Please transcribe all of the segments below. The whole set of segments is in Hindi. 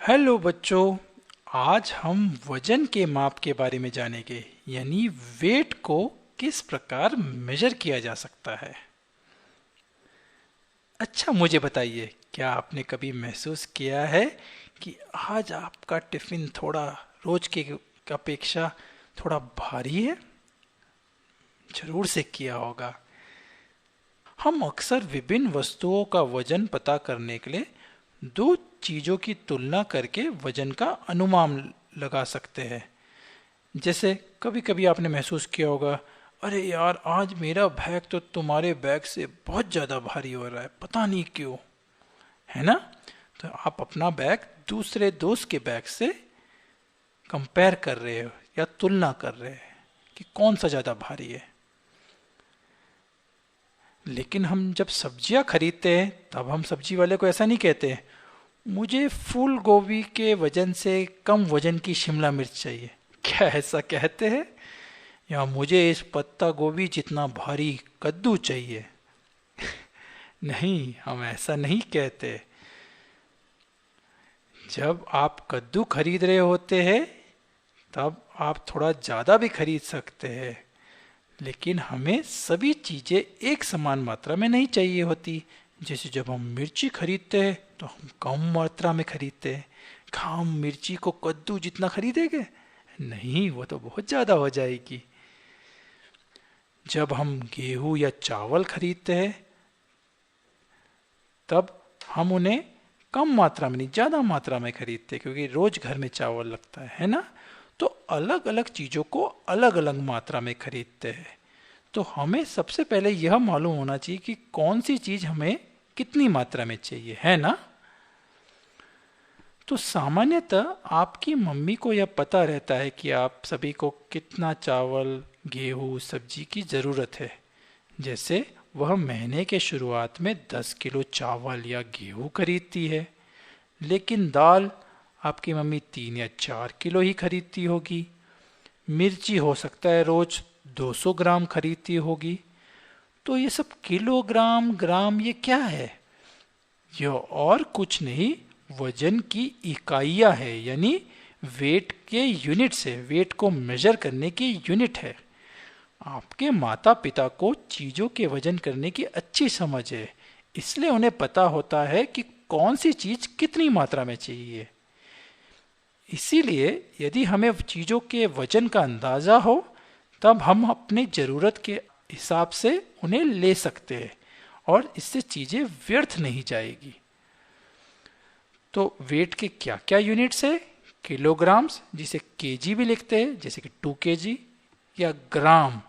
हेलो बच्चों। आज हम वजन के माप के बारे में जानेंगे, यानी वेट को किस प्रकार मेजर किया जा सकता है। अच्छा, मुझे बताइए, क्या आपने कभी महसूस किया है कि आज आपका टिफिन थोड़ा रोज के अपेक्षा थोड़ा भारी है? जरूर से किया होगा। हम अक्सर विभिन्न वस्तुओं का वजन पता करने के लिए दो चीजों की तुलना करके वजन का अनुमान लगा सकते हैं। जैसे कभी कभी आपने महसूस किया होगा, अरे यार, आज मेरा बैग तो तुम्हारे बैग से बहुत ज़्यादा भारी हो रहा है, पता नहीं क्यों। है ना? तो आप अपना बैग दूसरे दोस्त के बैग से कंपेयर कर रहे हो या तुलना कर रहे हैं कि कौन सा ज़्यादा भारी है। लेकिन हम जब सब्जियां खरीदते हैं तब हम सब्जी वाले को ऐसा नहीं कहते हैं, मुझे फूल गोभी के वजन से कम वजन की शिमला मिर्च चाहिए। क्या ऐसा कहते हैं? या मुझे इस पत्ता गोभी जितना भारी कद्दू चाहिए। नहीं, हम ऐसा नहीं कहते। जब आप कद्दू खरीद रहे होते हैं तब आप थोड़ा ज़्यादा भी खरीद सकते हैं, लेकिन हमें सभी चीज़ें एक समान मात्रा में नहीं चाहिए होती। जैसे जब हम मिर्ची खरीदते हैं तो हम कम मात्रा में खरीदते हैं। क्या हम मिर्ची को कद्दू जितना खरीदेंगे? नहीं, वो तो बहुत ज़्यादा हो जाएगी। जब हम गेहूं या चावल खरीदते हैं तब हम उन्हें कम मात्रा में नहीं, ज़्यादा मात्रा में खरीदते हैं, क्योंकि रोज घर में चावल लगता है ना? तो अलग अलग चीज़ों को अलग अलग मात्रा में खरीदते हैं। तो हमें सबसे पहले यह मालूम होना चाहिए कि कौन सी चीज़ हमें कितनी मात्रा में चाहिए, है ना? तो सामान्यतः आपकी मम्मी को यह पता रहता है कि आप सभी को कितना चावल, गेहूं, सब्जी की ज़रूरत है। जैसे वह महीने के शुरुआत में 10 किलो चावल या गेहूं खरीदती है, लेकिन दाल आपकी मम्मी 3 या 4 किलो ही खरीदती होगी। मिर्ची हो सकता है रोज 200 ग्राम खरीदती होगी। तो ये सब किलोग्राम, ग्राम, ये क्या है? यह और कुछ नहीं, वजन की इकाइयां है, यानी वेट के यूनिट्स है। वेट को मेजर करने की यूनिट है। आपके माता पिता को चीजों के वजन करने की अच्छी समझ है, इसलिए उन्हें पता होता है कि कौन सी चीज कितनी मात्रा में चाहिए। इसीलिए यदि हमें चीजों के वजन का अंदाजा हो तब हम अपनी जरूरत के हिसाब से उन्हें ले सकते हैं और इससे चीजें व्यर्थ नहीं जाएगी। तो वेट के क्या क्या यूनिट्स है? किलोग्राम्स, जिसे केजी भी लिखते हैं, जैसे कि 2 केजी, या ग्राम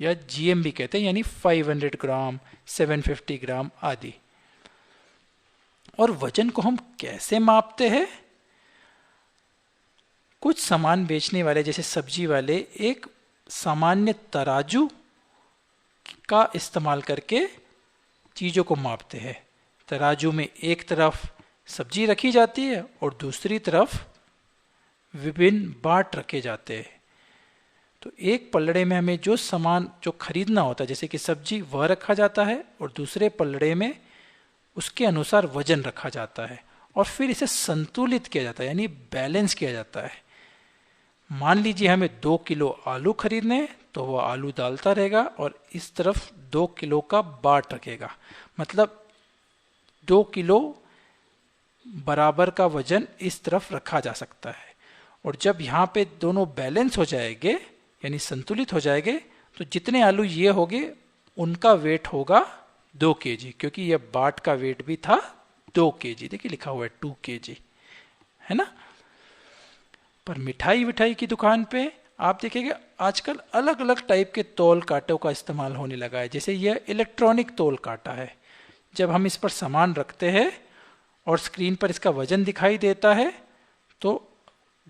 या जीएम भी कहते हैं, यानी 500 ग्राम, 750 ग्राम आदि। और वजन को हम कैसे मापते हैं? कुछ सामान बेचने वाले, जैसे सब्जी वाले, एक सामान्य तराजू का इस्तेमाल करके चीज़ों को मापते हैं। तराजू में एक तरफ सब्जी रखी जाती है और दूसरी तरफ विभिन्न बाट रखे जाते हैं। तो एक पलड़े में हमें जो सामान जो खरीदना होता है, जैसे कि सब्जी, वह रखा जाता है और दूसरे पलड़े में उसके अनुसार वजन रखा जाता है और फिर इसे संतुलित किया जाता है, यानी बैलेंस किया जाता है। मान लीजिए हमें 2 किलो आलू खरीदने हैं तो वह आलू डालता रहेगा और इस तरफ 2 किलो का बाट रखेगा। मतलब 2 किलो बराबर का वजन इस तरफ रखा जा सकता है। और जब यहाँ पे दोनों बैलेंस हो जाएंगे, यानी संतुलित हो जाएंगे, तो जितने आलू ये होंगे उनका वेट होगा 2 केजी, क्योंकि यह बाट का वेट भी था 2 केजी। देखिए लिखा हुआ है 2 केजी, है ना? पर मिठाई विठाई की दुकान पे आप देखेंगे आजकल अलग अलग टाइप के तौल कांटों का इस्तेमाल होने लगा है। जैसे यह इलेक्ट्रॉनिक तौल कांटा है। जब हम इस पर सामान रखते हैं और स्क्रीन पर इसका वजन दिखाई देता है तो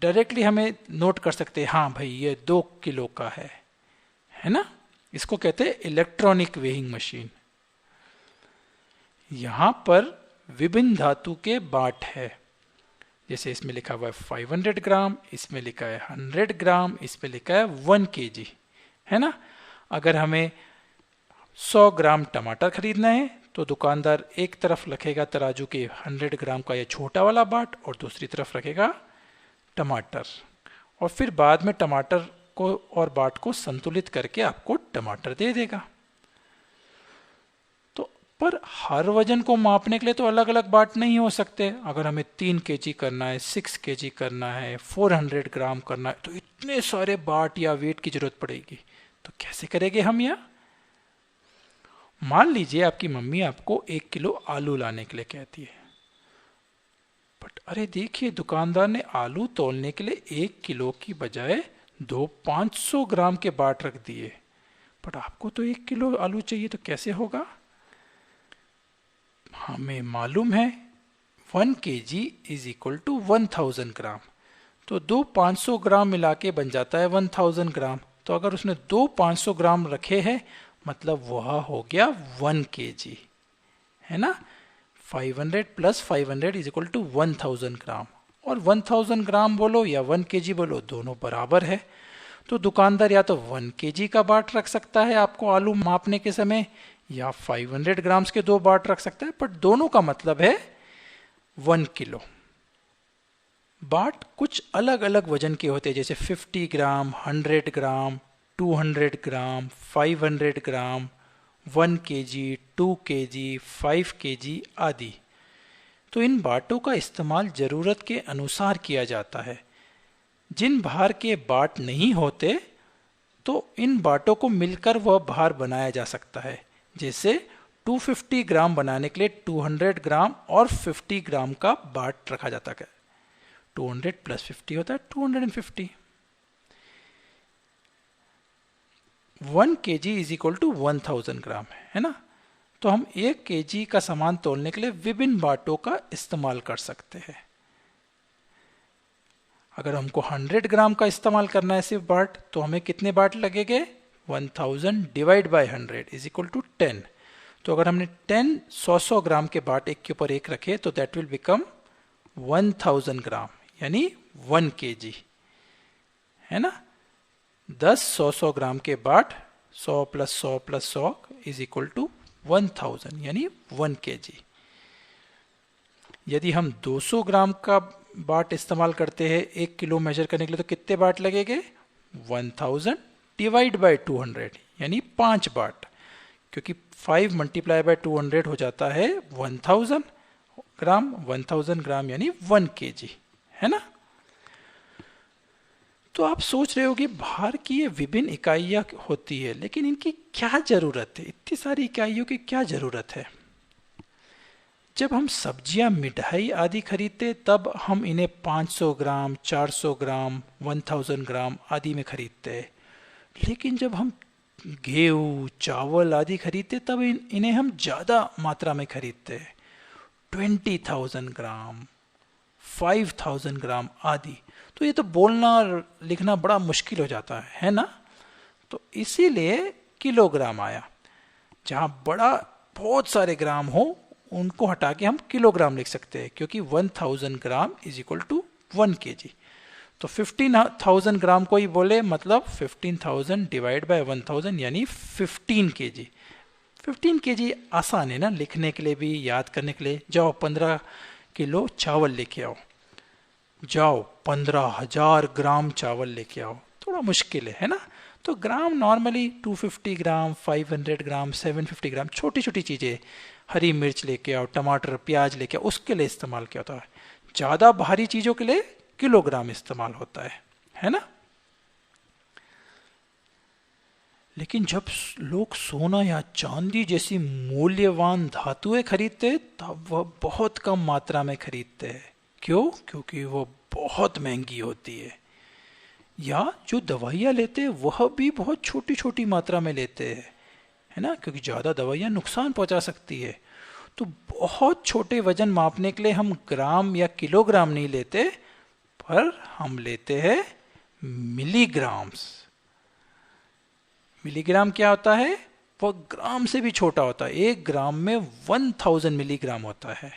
डायरेक्टली हमें नोट कर सकते हैं, हाँ भाई ये 2 किलो का है ना? इसको कहते हैं इलेक्ट्रॉनिक वेइंग मशीन। यहां पर विभिन्न धातु के बाट है। जैसे इसमें लिखा हुआ है 500 ग्राम, इसमें लिखा है 100 ग्राम, इसमें लिखा है 1 केजी, है ना? अगर हमें 100 ग्राम टमाटर खरीदना है तो दुकानदार एक तरफ रखेगा तराजू के 100 ग्राम का ये छोटा वाला बाट और दूसरी तरफ रखेगा टमाटर, और फिर बाद में टमाटर को और बाट को संतुलित करके आपको टमाटर दे देगा। तो पर हर वजन को मापने के लिए तो अलग अलग बाट नहीं हो सकते। अगर हमें 3 kg करना है, 6 kg करना है, 400 ग्राम करना है, तो इतने सारे बाट या वेट की जरूरत पड़ेगी। तो कैसे करेंगे हम यह? मान लीजिए आपकी मम्मी आपको 1 किलो आलू लाने के लिए कहती है, बट अरे देखिए दुकानदार ने आलू तोलने के लिए 1 किलो की बजाय 2 500 ग्राम के बाट रख दिए, बट आपको तो 1 किलो आलू चाहिए, तो कैसे होगा? हमें मालूम है 1 kg इज इक्वल टू 1000 ग्राम, तो 2 500 ग्राम मिला के बन जाता है 1000 ग्राम। तो अगर उसने 2 500 ग्राम रखे हैं, मतलब वह हो गया 1 kg, है ना। 500 प्लस 500 इज इक्वल टू 1000 ग्राम, और 1000 ग्राम बोलो या 1 kg बोलो, दोनों बराबर है। तो दुकानदार या तो 1 kg का बाट रख सकता है आपको आलू मापने के समय, या 500 ग्राम्स के 2 बाट रख सकता है, पर दोनों का मतलब है 1 किलो। बाट कुछ अलग अलग वजन के होते हैं, जैसे 50 ग्राम, 100 ग्राम, 200 ग्राम, 500 ग्राम, 1 kg, 2 kg, 5 kg आदि। तो इन बाटों का इस्तेमाल ज़रूरत के अनुसार किया जाता है। जिन भार के बाट नहीं होते तो इन बाटों को मिलकर वह भार बनाया जा सकता है। जैसे 250 ग्राम बनाने के लिए 200 ग्राम और 50 ग्राम का बाट रखा जाता है। 200 प्लस 50 होता है 250। 1 kg इज इक्वल टू 1000 ग्राम है ना। तो हम 1 kg का सामान तोलने के लिए विभिन्न बाटों का इस्तेमाल कर सकते हैं। अगर हमको 100 ग्राम का इस्तेमाल करना है सिर्फ बाट, तो हमें कितने बाट लगेंगे? 1000 divide by 100 is equal to 10। तो अगर हमने 10 100 ग्राम के बाट एक के ऊपर एक रखे, तो दैट विल बिकम 1000 ग्राम, यानी 1 kg, है ना। 10 100 ग्राम के बाट 100 plus 100 plus 100 is equal to 1000, यानी 1 kg। यदि हम 200 ग्राम का बाट इस्तेमाल करते हैं 1 किलो मेजर करने के लिए, तो कितने बाट लगेंगे? 1000 डिवाइड बाय 200, यानी 5 बाट, क्योंकि 5 मल्टीप्लाई बाय 200 हो जाता है 1000 ग्राम। 1000 ग्राम यानी 1 kg, है ना। तो आप सोच रहे हो कि भार की ये विभिन्न इकाइयाँ होती है, लेकिन इनकी क्या जरूरत है? इतनी सारी इकाइयों की क्या जरूरत है? जब हम सब्जियां, मिठाई आदि खरीदते, तब हम इन्हें 500 ग्राम, 400 ग्राम, 1000 ग्राम आदि में खरीदते हैं। लेकिन जब हम गेहूँ, चावल आदि खरीदते, तब इन्हें हम ज़्यादा मात्रा में खरीदते हैं, 20,000 ग्राम, 5000 ग्राम आदि। तो ये तो बोलना और लिखना बड़ा मुश्किल हो जाता है ना। तो इसीलिए किलोग्राम आया। जहाँ बड़ा बहुत सारे ग्राम हो, उनको हटा के हम किलोग्राम लिख सकते हैं, क्योंकि 1000 gram is equal to 1 kg। तो 15,000 ग्राम को ही बोले, मतलब 15,000 डिवाइड बाय 1000, यानी 15 kg। 15 kg आसान है ना लिखने के लिए भी, याद करने के लिए। जाओ 15 किलो चावल लेके आओ, जाओ 15,000 ग्राम चावल लेके आओ, थोड़ा मुश्किल है ना। तो ग्राम नॉर्मली 250 ग्राम, 500 ग्राम, 750 ग्राम, छोटी छोटी चीज़ें, हरी मिर्च लेके आओ, टमाटर, प्याज लेके आओ, उसके लिए इस्तेमाल किया होता है। ज़्यादा भारी चीज़ों के लिए किलोग्राम इस्तेमाल होता है ना। लेकिन जब लोग सोना या चांदी जैसी मूल्यवान धातुएं खरीदते, तब वह बहुत कम मात्रा में खरीदते हैं। क्यों? क्योंकि वो बहुत महंगी होती है। या जो दवाइयाँ लेते हैं वह भी बहुत छोटी छोटी मात्रा में लेते हैं, है ना, क्योंकि ज़्यादा दवाइयाँ नुकसान पहुंचा सकती है। तो बहुत छोटे वजन मापने के लिए हम ग्राम या किलोग्राम नहीं लेते, पर हम लेते हैं मिलीग्राम्स। मिलीग्राम क्या होता है? वह ग्राम से भी छोटा होता है। 1 ग्राम में 1000 मिलीग्राम होता है।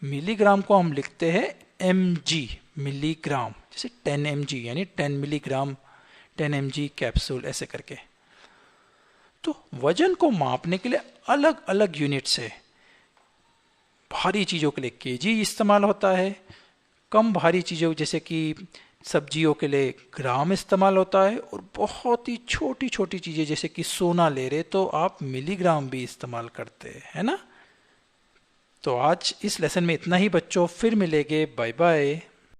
मिलीग्राम को हम लिखते हैं mg, मिलीग्राम, जैसे 10 mg यानी 10 मिलीग्राम, 10 mg कैप्सूल, ऐसे करके। तो वजन को मापने के लिए अलग अलग यूनिट्स है। भारी चीज़ों के लिए केजी इस्तेमाल होता है, कम भारी चीज़ों जैसे कि सब्जियों के लिए ग्राम इस्तेमाल होता है, और बहुत ही छोटी छोटी चीज़ें जैसे कि सोना ले रहे तो आप मिलीग्राम भी इस्तेमाल करते हैं, है ना। तो आज इस लेसन में इतना ही बच्चों, फिर मिलेंगे, बाय बाय।